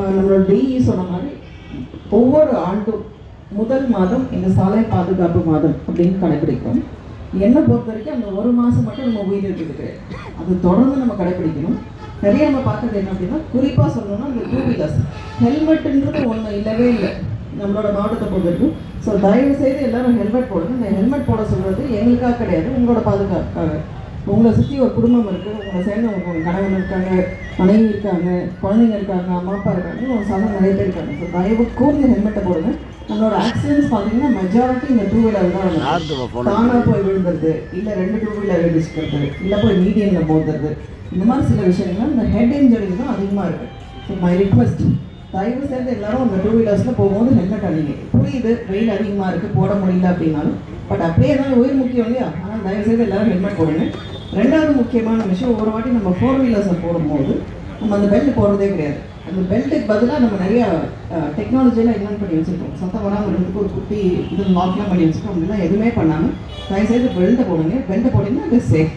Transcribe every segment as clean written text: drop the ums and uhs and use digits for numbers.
நம்மளோட டிஇ சொன்ன மாதிரி ஒவ்வொரு ஆண்டும் முதல் மாதம் இந்த சாலை பாதுகாப்பு மாதம் அப்படின்னு கடைபிடிக்கும். என்னை பொறுத்த வரைக்கும் அந்த ஒரு மாதம் மட்டும் நம்ம உயிரிழக்கிறது கிடையாது, அது தொடர்ந்து நம்ம கடைபிடிக்கணும். நிறைய நம்ம பார்க்குறது என்ன அப்படின்னா, குறிப்பாக சொல்லணும்னா இந்த 2 வீலர்ஸ் ஹெல்மெட்டுன்றது ஒன்று இல்லவே இல்லை நம்மளோட மாவட்டத்தை பொறுத்த வரைக்கும். ஸோ தயவு செய்து எல்லாரும் ஹெல்மெட் போடுங்க. இந்த ஹெல்மெட் போட சொல்கிறது எங்களுக்காக கிடையாது, உங்களோட பாதுகாப்புக்காக. உங்களை சுற்றி ஒரு குடும்பம் இருக்குது, உங்களை சேர்ந்து உங்கள் கணவன் இருக்காங்க, மனைவி இருக்காங்க, குழந்தைங்க இருக்காங்க, அம்மா அப்பா இருக்காங்க, உங்கள் சாதம் நிறைய பேர் இருக்காங்க. ஸோ தயவு கூர்ந்து ஹெல்மெட்டை போடுங்க. நம்மளோட ஆக்சிடென்ட்ஸ் பார்த்தீங்கன்னா மெஜாரிட்டி இந்த 2 வீலர் தான் தானாக போய் விழுந்துருது, இல்லை 2 2 வீலர் இடிச்சுக்கிறது, இல்லை போய் மீடியனில் மோதுறது, இந்த மாதிரி சில விஷயங்கள் இந்த ஹெட் இன்ஜுரி தான் அதிகமாக இருக்குது. ஸோ மை ரிக்வெஸ்ட், தயவு செய்து எல்லாரும் அந்த 2 வீலர்ஸில் போகும்போது ஹெல்மெட் அணிங்க. புரியுது வெயில் அதிகமாக இருக்குது போட முடியல அப்படின்னாலும், பட் அப்படியே இருந்தாலும் உயிர் முக்கியம் இல்லையா? ஆனால் தயவு செய்து எல்லாரும் ஹெல்மெட் போடுங்க. ரெண்டாவது முக்கியமான விஷயம், ஒரு வாட்டி நம்ம 4 வீலர்ஸை போடும்போது நம்ம அந்த பெல்ட் போடுறதே கிடையாது. அந்த பெல்ட்டுக்கு பதிலாக நம்ம நிறையா டெக்னாலஜியெல்லாம் இன்வென்ட் பண்ணி வச்சுருக்கோம். சத்தம் வராமல் இருக்கிறதுக்கு ஒரு குட்டி இது லாக்லாம் பண்ணி வச்சுருக்கோம். அப்படிலாம் எதுவுமே பண்ணாமல் தயவுசெய்து பெல்ட்டை போடுங்க. பெல்ட்டை போட்டிங்கன்னா அது safe.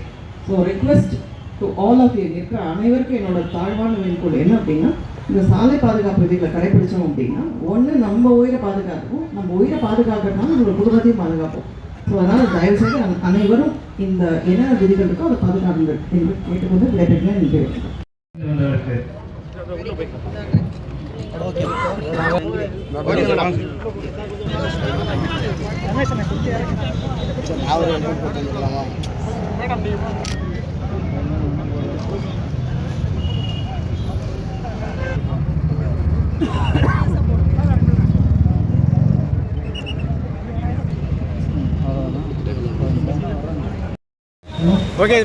So request to all of you, இருக்கிற அனைவருக்கும் என்னோட தாழ்வான வேண்டுகோள் என்ன அப்படின்னா, இந்த சாலை பாதுகாப்பு விதிகளை கடைபிடிச்சோம் அப்படின்னா, ஒன்று நம்ம உயிரை பாதுகாத்துக்கும், நம்ம உயிரை பாதுகாக்கிறதுனால நம்மளோட குடும்பத்தையும் பாதுகாப்போம். ஸோ அதனால் தயவுசெய்து அனைவரும் இந்த என்ன விதிகள் இருக்கோ அதை பாதுகாப்புங்கள் என்று கேட்டுக்கொண்டு விடைபெறுகிறேன். நன்றி. ஓகே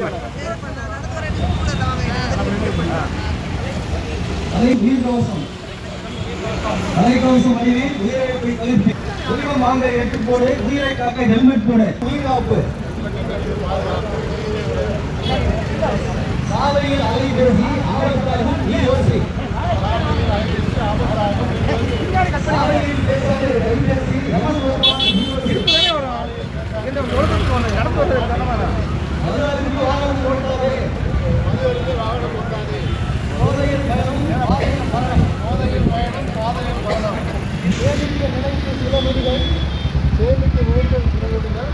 தலைக்கவசம் அணிவி, உயிரிழப்பை தவிர்த்து, உரிமம் வாங்க 8 போடு, உயிரை காக்க ஹெல்மெட் போடு, உயிர் காப்பு. சாலையில் அலைபேசி ஆபத்தாகும் யோசி, சாலையில் பேசாத கைபேசி வாகனம் ஓட்டாதே, போதையில் பயணம் சேமிக்க நினைக்கும் சில நொடிகள், சேமிக்க நினைக்கும் சில நொடிகள்